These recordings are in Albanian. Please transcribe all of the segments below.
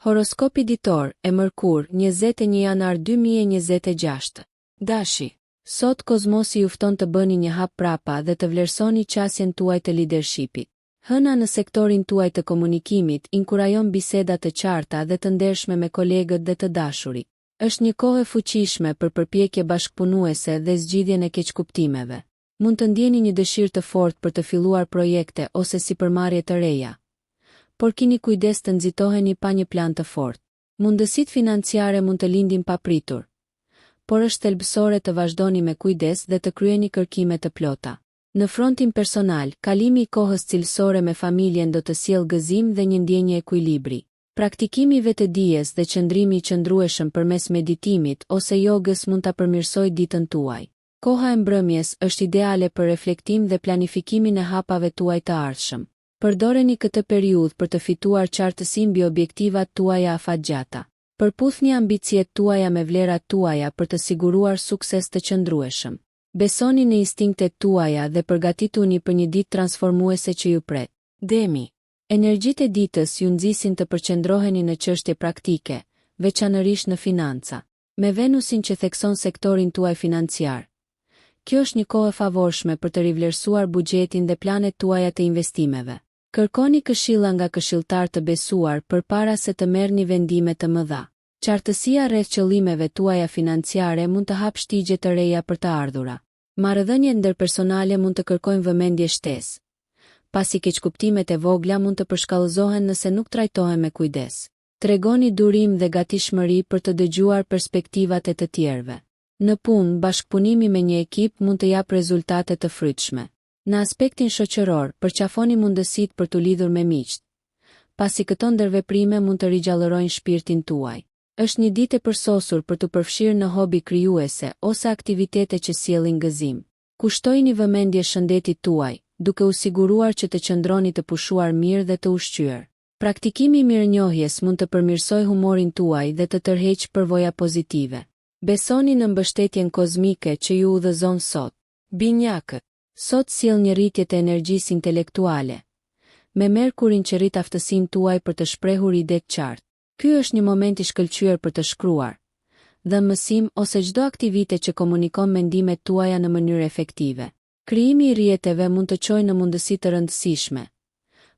Horoskopi ditor, e Mërkur, 21 janar 2026. Dashi. Sot kozmosi jufton të bëni një hap prapa dhe të vlerësoni qasjen tuaj të leadershipit. Hëna në sektorin tuaj të komunikimit inkurajon biseda të qarta dhe të ndershme me kolegët dhe të dashurit. Është një kohë e fuqishme për përpjekje bashkëpunuese dhe zgjidhjen e keqkuptimeve. Mund të ndjeni një dëshirë të fortë për të filluar projekte ose sipërmarrje të reja. Por kini kujdes të nxitoheni pa një plan të fortë. Mundësitë financiare mund të lindin papritur, por është thelbësore të vazhdoni me kujdes dhe të kryeni kërkime të plota. Në frontin personal, kalimi i kohës cilësore me familjen do të sjellë gëzim dhe një ndjenjë ekuilibri. Praktikimi vetëdijes dhe qëndrimi i qëndrueshëm përmes meditimit ose jogës mund ta përmirësojë ditën tuaj. Koha e mbrëmjes është ideale për reflektim dhe planifikimin e hapave tuaj të ardhshëm. Përdoreni këtë periudhë për të fituar qartësi mbi objektivat tuaja afatgjata. Përputhni ambicjet tuaja me vlerat tuaja për të siguruar sukses të qëndrueshëm. Besoni në instinktet tuaja dhe përgatituni për një ditë transformuese që ju pret. Demi. Energjitë e ditës ju nxisin të përqendroheni në çështje praktike, veçanërisht në financa. Me Venusin që thekson sektorin tuaj financiar. Kjo është një kohë e favorshme për të rivlerësuar buxhetin dhe planet tuaja të investimeve. Kërkoni këshilla nga këshilltar të besuar përpara se të merrni vendime të mëdha. Qartësia rreth qëllimeve tuaja financiare mund të hapë shtigje të reja për të ardhura. Marrëdhëniet ndërpersonale mund të kërkojnë vëmendje shtesë, pasi keqkuptimet e vogla mund të përshkallëzohen nëse nuk trajtohen me kujdes. Tregoni durim dhe gatishmëri për të dëgjuar perspektivat e të tjerëve. Në punë, bashkëpunimi me një ekip mund të japë rezultate të frytshme. Në aspektin shoqëror, përqafoni mundësitë për të lidhur me miqt, pasi këto ndërveprime mund të rigjallërojnë shpirtin tuaj. Është një ditë e përsosur për të përfshirë në hobi krijuese ose aktivitete që sjellin gëzim. Kushtojini vëmendje shëndetit tuaj, duke u siguruar që të qëndroni të pushuar mirë dhe të ushqyer. Praktikimi i mirënjohjes mund të përmirësojë humorin tuaj dhe të tërheqë përvoja pozitive. Besoni në mbështetjen kozmike që ju udhëzon sot. Binjakët. Sot sjell një rritje të energjisë intelektuale, me Merkurin që rrit aftësinë tuaj për të shprehur ide të qartë. Ky është një moment i shkëlqyer për të shkruar, dhëmësim ose çdo aktivitet që komunikon mendimet tuaja në mënyrë efektive. Krijimi i rrjeteve mund të çojë në mundësi të rëndësishme.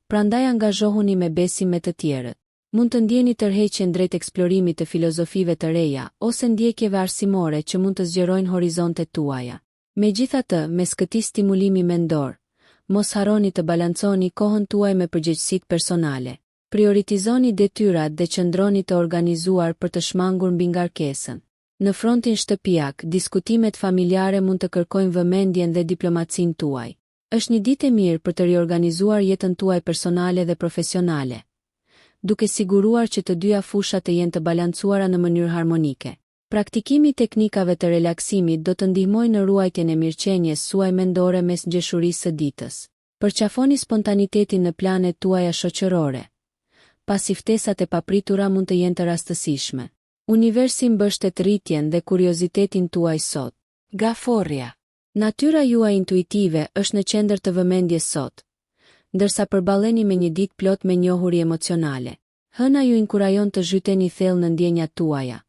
Prandaj angazhohuni me besim me të tjerët. Mund të ndjeni tërheqjen drejt eksplorimit të filozofive të reja ose ndjekjeve arsimore që mund të zgjerojnë horizontet tuaja. Megjithatë, mes këtij stimulimi mendor, mos harroni të balanconi kohën tuaj me përgjegjësitë personale. Prioritizoni detyrat dhe qëndroni të organizuar për të shmangur mbi ngarkesën. Në frontin shtëpiak, diskutimet familjare mund të kërkojnë vëmendjen dhe diplomacinë tuaj. Është një ditë e mirë për të riorganizuar jetën tuaj personale dhe profesionale, duke siguruar që të dyja fushat të jenë të balancuara në mënyrë harmonike. Praktikimi i teknikave të relaksimit do të ndihmojë në ruajtjen e mirëqenies suaj mendore mes ngjëshurisë së ditës. Përqafoni spontanitetin në planet tuaja shoqërore, pasi ftesat e papritura mund të jenë të rastësishme. Universi mbështet rritjen dhe kuriozitetin tuaj sot. Gaforria. Natyra juaj intuitive është në qendër të vëmendjes sot, ndërsa përballeni me një ditë plot me njohuri emocionale. Hëna ju inkurajon të zhyteni thellë në ndjenjat tuaja,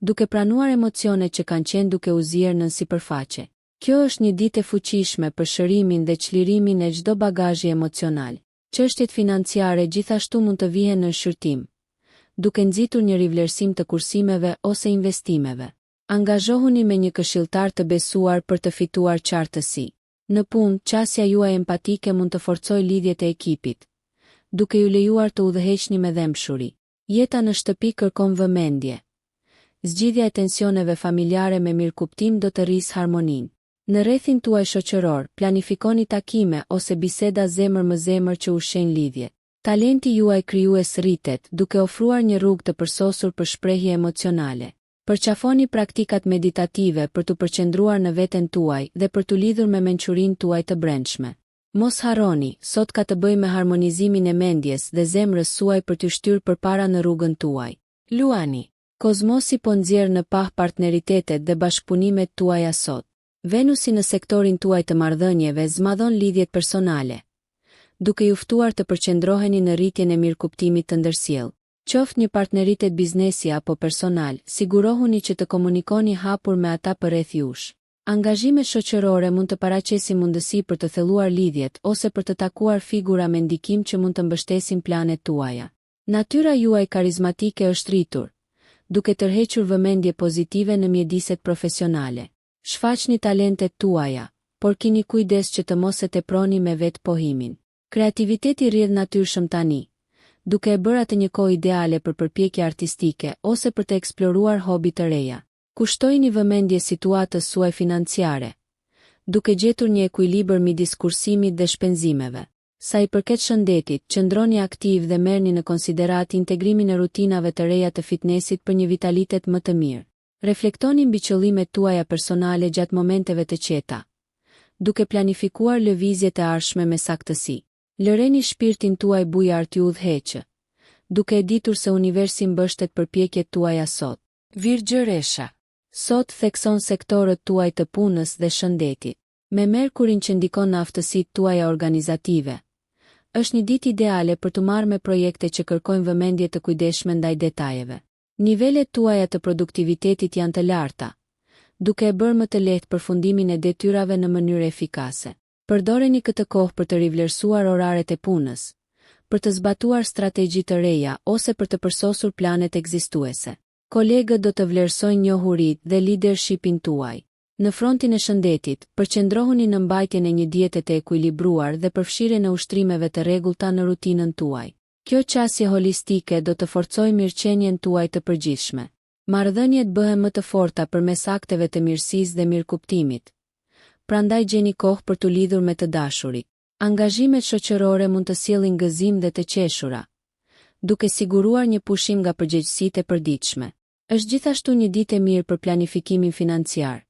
duke pranuar emocionet që kanë qenë duke u zirë nën sipërfaqe. Kjo është një ditë e fuqishme për shërimin dhe çlirimin e çdo bagazhi emocional. Çështjet financiare gjithashtu mund të vihen në shqyrtim, duke nxitur një rivlerësim të kursimeve ose investimeve. Angazhohuni me një këshilltar të besuar për të fituar qartësi. Në punë, qasja juaj empatike mund të forcojë lidhjet e ekipit, duke ju lejuar të udhëheqni me dhëmshuri. Jeta në shtëpi kërkon vëmendje. Zgjidhja e tensioneve familjare me mirëkuptim do të rrisë harmoninë. Në rrethin tuaj shoqëror, planifikoni takime ose biseda zemër më zemër që ushqejnë lidhjet. Talenti juaj krijues rritet, duke ofruar një rrugë të përsosur për shprehje emocionale. Përqafoni praktikat meditative për të përqendruar në veten tuaj dhe për të lidhur me mençurinë tuaj të brendshme. Mos harroni, sot ka të bëjë me harmonizimin e mendjes dhe zemrës suaj për t'ju shtyrë përpara në rrugën tuaj. Luani. Kozmosi po nxjerr në pah partneritetet dhe bashkëpunimet tuaja sot. Venusi në sektorin tuaj të marrëdhënieve zmadhon lidhjet personale, duke ju ftuar të përqendroheni në rritjen e mirëkuptimit të ndërsjellë. Qoftë një partneritet biznesi apo personal, sigurohuni që të komunikoni hapur me ata përreth jush. Angazhimet shoqërore mund të paraqesin mundësi për të thelluar lidhjet ose për të takuar figura me ndikim që mund të mbështesin planet tuaja. Natyra juaj karizmatike është rritur, duke tërhequr vëmendje pozitive në mjediset profesionale. Shfaqni talentet tuaja, por keni kujdes që të mos e teproni me vetë pohimin. Kreativiteti rrjedh natyrshëm tani, duke e bërë atë një kohë ideale për përpjekje artistike ose për të eksploruar hobi të reja. Kushtojini vëmendje situatës suaj financiare, duke gjetur një ekuilibër midis kursimit dhe shpenzimeve. Sa i përket shëndetit, qëndroni aktiv dhe merrni në konsiderat integrimin e rutinave të reja të fitnessit për një vitalitet më të mirë. Reflektoni mbi qëllimet tuaja personale gjatë momenteve të qeta, duke planifikuar lëvizjet e ardhshme me saktësi. Lëreni shpirtin tuaj bujar t'ju udhëheqë, duke e ditur se universi mbështet përpjekjet tuaja sot. Virgjëresha. Sot thekson sektorët tuaj të punës dhe shëndetit. Me Merkurin që ndikon në aftësitë tuaja organizative, është një ditë ideale për të marrë me projekte që kërkojnë vëmendje të kujdesshme ndaj detajeve. Nivelet tuaja të produktivitetit janë të larta, duke e bërë më të lehtë përfundimin e detyrave në mënyrë efikase. Përdoreni këtë kohë për të rivlerësuar oraret e punës, për të zbatuar strategji të reja ose për të përsosur planet ekzistuese. Kolegët do të vlerësojnë njohuritë dhe leadershipin tuaj. Në frontin e shëndetit, përqendrohuni në mbajtjen e një diete të ekuilibruar dhe përfshirjen e ushtrimeve të rregullta në rutinën tuaj. Kjo qasje holistike do të forcojë mirëqenien tuaj të përgjithshme. Marrëdhëniet bëhen më të forta përmes akteve të mirësisë dhe mirëkuptimit. Prandaj gjeni kohë për t'u lidhur me të dashurit. Angazhimet shoqërore mund të sjellin gëzim dhe të qeshura, duke siguruar një pushim nga përgjegjësitë e përditshme. Është gjithashtu një ditë e mirë për planifikimin financiar.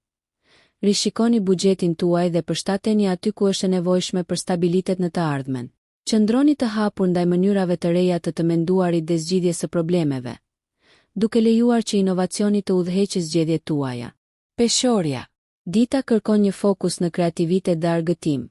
Rishikoni buxhetin tuaj dhe përshtateni aty ku është e nevojshme për stabilitet në të ardhmen. Qëndroni të hapur ndaj mënyrave të reja të menduarit dhe zgjidhjes së problemeve, duke lejuar që inovacioni të udhëheqë zgjedhjet tuaja. Peshorja. Dita kërkon një fokus në kreativitet dhe argëtim,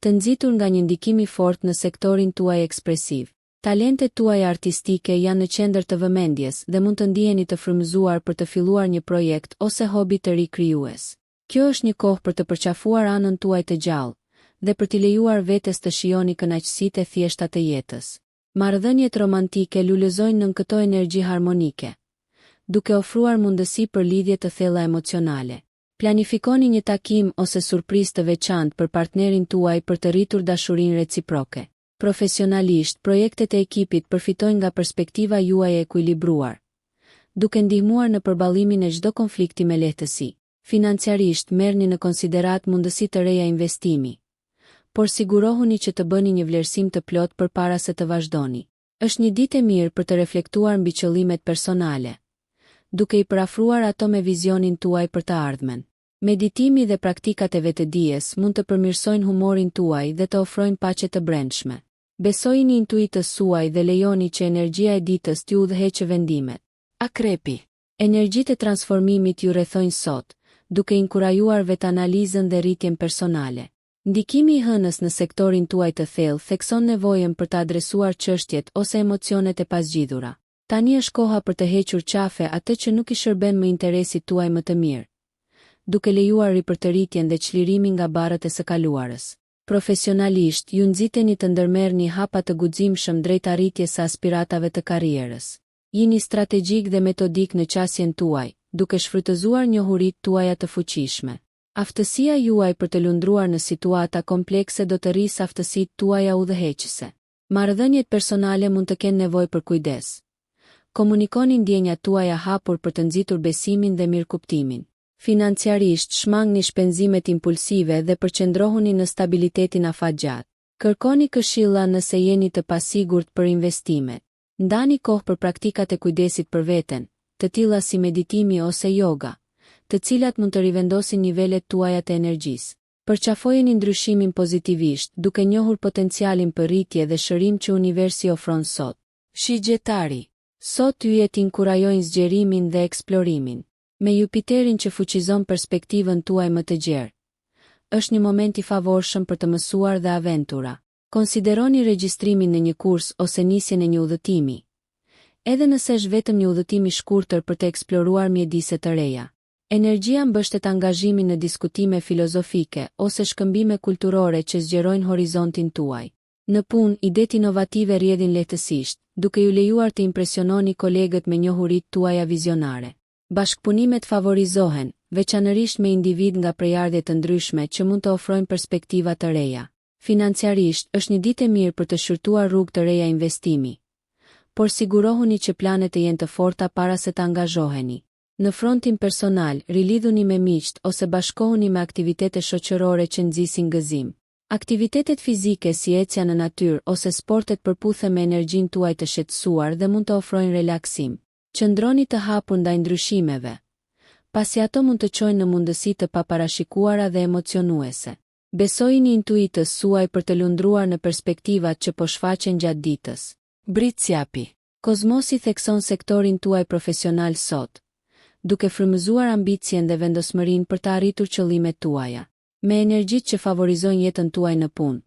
të nxitur nga një ndikim i fortë në sektorin tuaj ekspresiv. Talentet tuaja artistike janë në qendër të vëmendjes dhe mund të ndiheni të frymëzuar për të filluar një projekt ose hobi të ri krijues. Kjo është një kohë për të përqafuar anën tuaj të gjallë dhe për t'i lejuar vetes të shijoni kënaqësitë e thjeshta të jetës. Marrëdhëniet romantike lulëzojnë nën këto energji harmonike, duke ofruar mundësi për lidhje të thella emocionale. Planifikoni një takim ose surprizë të veçantë për partnerin tuaj për të rritur dashurinë reciproke. Profesionalisht, projektet e ekipit përfitojnë nga perspektiva juaj e ekuilibruar, duke ndihmuar në përballimin e çdo konflikti me lehtësi. Financiarisht, merrni në konsiderat mundësi të reja investimi, por sigurohuni që të bëni një vlerësim të plot përpara se të vazhdoni. Është një ditë e mirë për të reflektuar mbi qëllimet personale, duke i parafruar ato me vizionin tuaj për të ardhmen. Meditimi dhe praktikat e vetëdijes mund të përmirësojnë humorin tuaj dhe të ofrojnë paqe të brendshme. Besojini intuitës suaj dhe lejoni që energjia e ditës t'ju udhëheqë vendimet. Akrepi. Energjitë e transformimit ju rrethojnë sot, duke inkurajuar vetanalizën dhe rritjen personale. Ndikimi i hënës në sektorin tuaj të thellë thekson nevojën për të adresuar çështjet ose emocionet e pasgjidhura. Tani është koha për të hequr qafe atë që nuk i shërben më interesit tuaj më të mirë, duke lejuar ripërtëritjen dhe çlirimin nga barrët e së kaluarës. Profesionalisht, ju nxiteni të ndërmerrni hapa të guximshëm drejt arritjes së aspiratave të karrierës. Jini strategjik dhe metodik në qasjen tuaj, duke shfrytëzuar njohuritë tuaja të fuqishme. Aftësia juaj për të lundruar në situata komplekse do të rrisë aftësitë tuaja udhëheqëse. Marrëdhëniet personale mund të kenë nevojë për kujdes. Komunikoni ndjenjat tuaja hapur për të nxitur besimin dhe mirëkuptimin. Financiarisht, shmangni shpenzimet impulsive dhe përqendrohuni në stabilitetin afatgjat. Kërkoni këshilla nëse jeni të pasigurt për investimet. Ndani kohë për praktikat e kujdesit për veten, të tilla si meditimi ose yoga, të cilat mund të rivendosin nivelet tuaja të energjisë. Përqafojeni ndryshimin pozitivisht, duke njohur potencialin për rritje dhe shërim që universi ofron sot. Shigjetari. Sot yjet inkurajojnë zgjerimin dhe eksplorimin. Me Jupiterin që fuqizon perspektivën tuaj më të gjerë, është një moment i favorshëm për të mësuar dhe aventura. Konsideroni regjistrimin në një kurs ose nisjen e një udhëtimi, edhe nëse është vetëm një udhëtim i shkurtër për të eksploruar mjedise të reja. Energjia mbështet angazhimin në diskutime filozofike ose shkëmbime kulturore që zgjerojnë horizontin tuaj. Në punë, idetë inovative rrjedhin lehtësisht, duke ju lejuar të impresiononi kolegët me njohuritë tuaja vizionare. Bashkëpunimet favorizohen, veçanërisht me individ nga prejardhje të ndryshme që mund të ofrojnë perspektiva të reja. Financiarisht, është një ditë e mirë për të shërtuar rrugë të reja investimi, por sigurohuni që planet e jenë të forta para se të angazhoheni. Në frontin personal, rilidhuni me miqt ose bashkohuni me aktivitete shoqërore që nxisin gëzim. Aktivitetet fizike si ecja në natyrë ose sportet përputhen me energjinë tuaj të shqetësuar dhe mund të ofrojnë relaksim. Qëndroni të hapur ndaj ndryshimeve, pasi ato mund të çojnë në mundësi të paparashikuara dhe emocionuese. Besojini intuitës suaj për të lundruar në perspektivat që po shfaqen gjatë ditës. Britsjapi. Kozmosi thekson sektorin tuaj profesional sot, duke frymëzuar ambicien dhe vendosmërinë për të arritur qëllimet tuaja. Me energjitë që favorizojnë jetën tuaj në punë,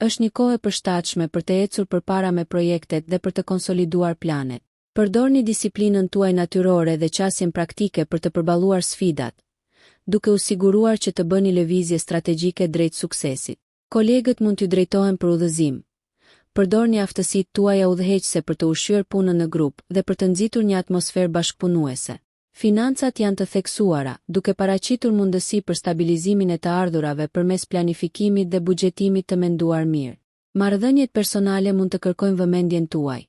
është një kohë e përshtatshme për të ecur përpara me projektet dhe për të konsoliduar planet. Përdorni disiplinën tuaj natyrore dhe qasjen praktike për të përballuar sfidat, duke u siguruar që të bëni lëvizje strategjike drejt suksesit. Kolegët mund t'ju drejtohen për udhëzim. Përdorni aftësitë tuaja udhëheqëse për të ushqyer punën në grup dhe për të nxitur një atmosferë bashkëpunuese. Financat janë të theksuara, duke paraqitur mundësi për stabilizimin e të ardhurave përmes planifikimit dhe buxhetimit të menduar mirë. Marrëdhëniet personale mund të kërkojnë vëmendjen tuaj.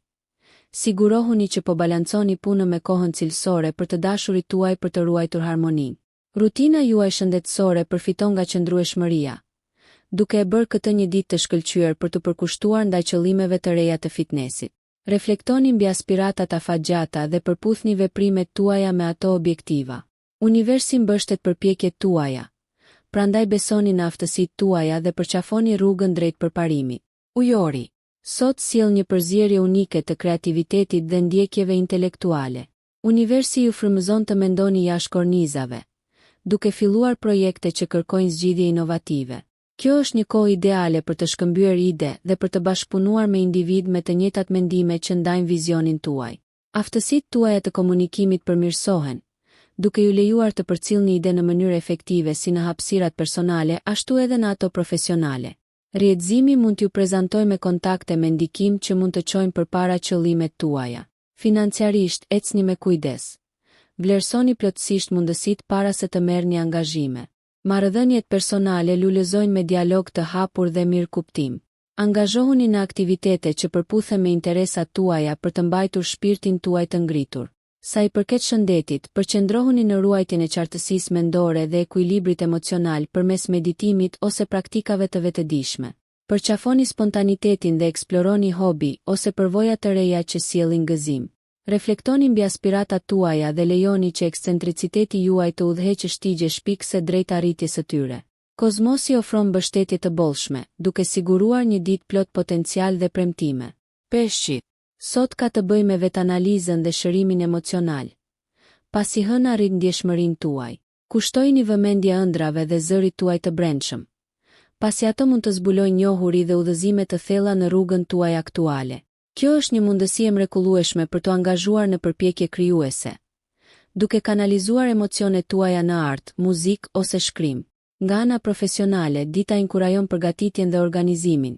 Sigurohuni që po balanconi punën me kohën cilësore për të dashurit tuaj për të ruajtur harmoninë. Rutina juaj shëndetësore përfiton nga qëndrueshmëria, duke e bërë këtë një ditë të shkëlqyer për të përkushtuar ndaj qëllimeve të reja të fitnessit. Reflektoni mbi aspiratat afatgjata dhe përputhni veprimet tuaja me ato objektiva. Universi mbështet përpjekjet tuaja, prandaj besoni në aftësitë tuaja dhe përqafoni rrugën drejt përparimit. Ujori. Sot sjell një përzierje unike të kreativitetit dhe ndjekjeve intelektuale. Universi ju frymëzon të mendoni jashtë kornizave, duke filluar projekte që kërkojnë zgjidhje inovative. Kjo është një kohë ideale për të shkëmbyer ide dhe për të bashkëpunuar me individ me të njëjtat mendime që ndajnë vizionin tuaj. Aftësitë tuaja të komunikimit përmirësohen, duke ju lejuar të përcjellni ide në mënyrë efektive si në hapësirat personale ashtu edhe në ato profesionale. Rrjedhëzimi mund t'ju prezantojë me kontakte me ndikim që mund të çojnë përpara qëllimet tuaja. Financiarisht, ecni me kujdes. Vlerësoni plotësisht mundësitë para se të merrni angazhime. Marrëdhëniet personale lulëzojnë me dialog të hapur dhe mirëkuptim. Angazhohuni në aktivitete që përputhen me interesat tuaja për të mbajtur shpirtin tuaj të ngritur. Sa i përket shëndetit, përqendrohuni në ruajtjen e qartësisë mendore dhe ekuilibrit emocional përmes meditimit ose praktikave të vetëdijshme. Përqafoni spontanitetin dhe eksploroni hobi ose përvoja të reja që sjellin gëzim. Reflektoni mbi aspiratat tuaja dhe lejoni që ekscentriciteti juaj të udhëheqë shtigje shpikse drejt arritjes së tyre. Kozmosi ofron mbështetje të bollshme, duke siguruar një ditë plot potencial dhe premtime. Peshqit. Sot ka të bëjë me vetanalizën dhe shërimin emocional. Pasi hën arrit ndjeshmërinë tuaj, kushtojini vëmendje ëndrave dhe zërit tuaj të brendshëm, pasi ato mund të zbulojnë njohuri dhe udhëzime të thella në rrugën tuaj aktuale. Kjo është një mundësi e mrekullueshme për të angazhuar në përpjekje krijuese, duke kanalizuar emocionet tuaja në art, muzikë ose shkrim. Nga ana profesionale, dita inkurajon përgatitjen dhe organizimin.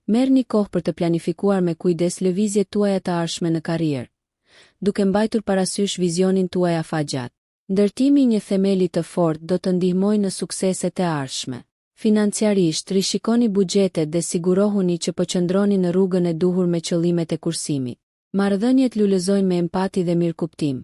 Merrni kohë për të planifikuar me kujdes lëvizjet tuaja të ardhshme në karrierë, duke mbajtur parasysh vizionin tuaj afatgjat. Ndërtimi i një themeli të fortë do të ndihmojë në sukseset e ardhshme. Financiarisht, rishikoni buxhetet dhe sigurohuni që po qëndroni në rrugën e duhur me qëllimet e kursimit. Marrëdhëniet lulëzojnë me empati dhe mirëkuptim.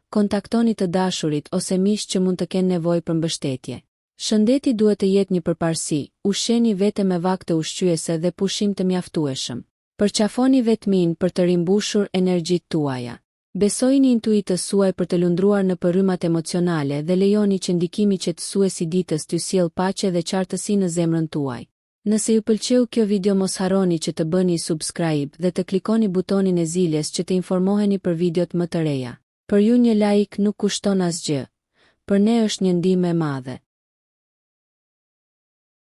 Kontaktoni të dashurit ose miq që mund të kenë nevojë për mbështetje. Shëndeti duhet të jetë një përparësi, ushqeni vete me vakte ushqyese dhe pushim të mjaftueshëm. Përqafoni vetmin për të rimbushur energjitë tuaja. Besojini intuitës suaj për të lundruar në përrymat emocionale dhe lejoni që ndikimi qetësuesi ditës t'ju sjellë paqe dhe qartësi në zemrën tuaj. Nëse ju pëlqeu kjo video mos harroni që të bëni subscribe dhe të klikoni butonin e ziljes që të informoheni për videot më të reja. Për ju një like nuk kushton asgjë. Për ne është një ndihmë e madhe.